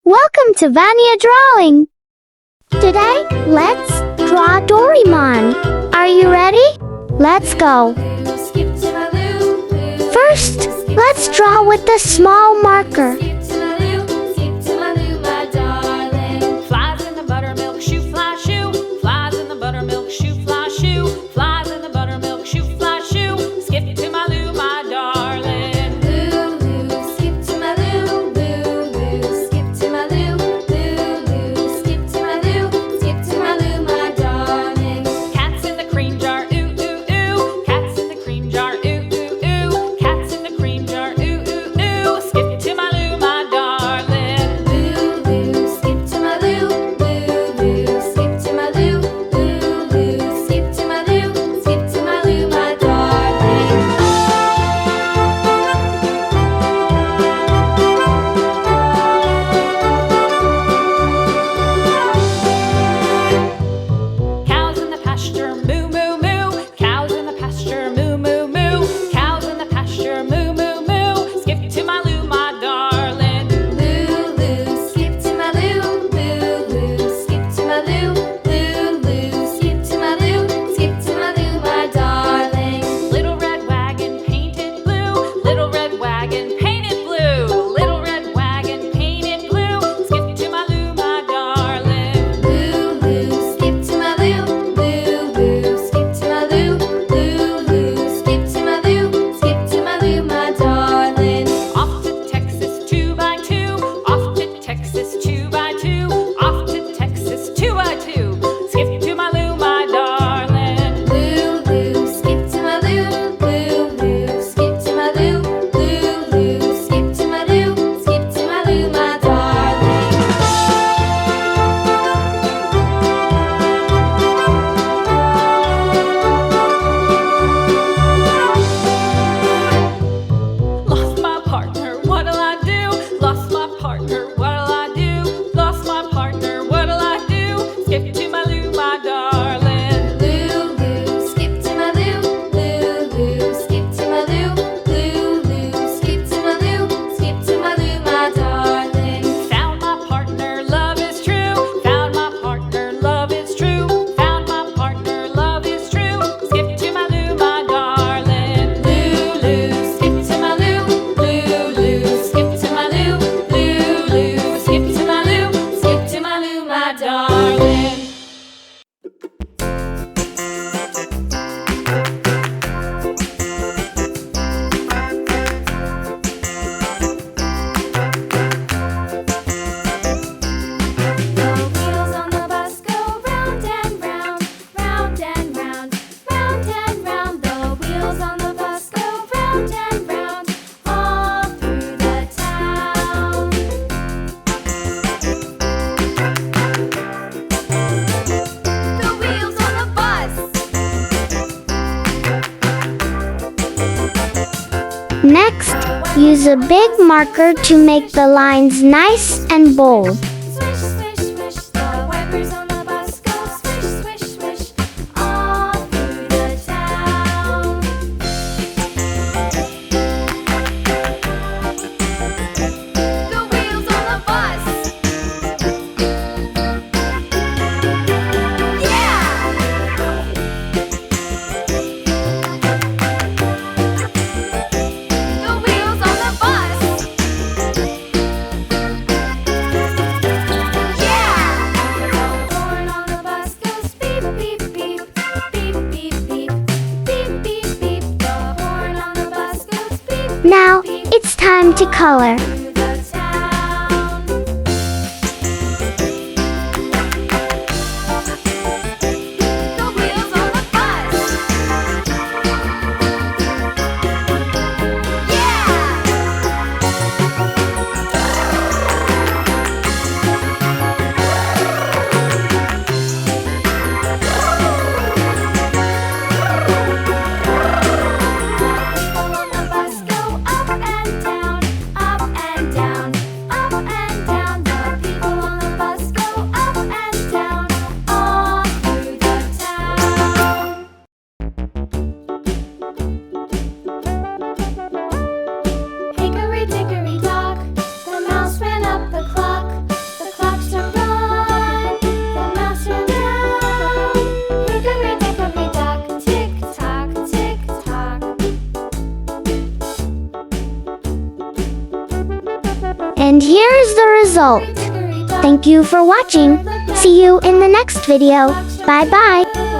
Welcome to Vania Drawing. Today, let's draw Doraemon. Are you ready? Let's go. First, let's draw with a small marker. Flies in the buttermilk shoe, fly shoe. Flies in the buttermilk shoe, fly shoe. Flies in the buttermilk shoe, fly shoe. Skip to my Lou, my darling. Lou, Lou, skip to my Lou. Lou, Lou, skip to my Lou. Lou, Lou, skip to my Lou. Skip to my Lou, my darling. Cats in the cream jar, ooh, ooh, ooh. Cats in the cream jar, ooh, ooh, ooh. Cats in the cream jar, ooh, ooh, ooh. Skip to my Lou, my darling. Lou, Lou, skip to my Lou. Lou, Lou, skip to my Lou. Lou, Lou, skip to my Lou. Skip to my Lou, my darling. Cows in the pasture, moo, moo, moo. Cows in the pasture, moo, moo, moo. Cows in the pasture, moo, moo, moo. Skip to my Lou, my darling. Lou, Lou, skip to my Lou. Lou, Lou, skip to my Lou. Lou, Lou, skip to my Lou. Skip to my Lou, my darling. Little red wagon painted blue. Little red wagon painted blue. Little red wagon painted blue. Skip to my Lou, my darling. Lou, Lou, skip to my Lou. Lou, Lou, skip to my Lou. Lou, Lou, skip to my Lou. Skip to my Lou, my darling. Off to Texas 2x2. Off to Texas 2x2. Off to Texas 2x2. Skip to my Lou, my darling. Lou, Lou, skip to my Lou. Lou, Lou, skip to my Lou. Lou, Lou, skip to my Lou. Skip to my Lou, my darling. Lost my partner, what'll I do? Lost my partner, what'll I do? Lost my partner, what'll I do? Skip to my Lou, my darling. Lou, Lou, skip to my Lou. Lou, Lou, skip to my Lou. Lou, Lou, skip to my Lou. Skip to my Lou, my darling. Found my partner, love is true. Found my partner, love is true. Found my partner, love is true. Skip to my Lou, my darling. Lou, Lou, skip to my Lou. Lou, Lou, skip to my Lou. Lou, Lou, skip to my Lou. Skip to my Lou, my darling. The wheels on the bus go round and round, round and round, round and round. The wheels on the bus go round and round, all through the town. The wheels on the bus. Next, use a big marker to make the lines nice and bold. Swish, swish, swish. The wipers on the bus go swish, swish, swish, all through the town. The wheels on the bus. Yeah! The wheels on the bus. Yeah! The horn on the bus goes beep, beep, beep, beep, beep, beep, beep, beep, beep. The horn on the bus goes beep, Now, it's time to color. through the town. The wheels on the bus. People on the bus go up and down, up and And here's the result. Thank you for watching. See you in the next video. Bye bye.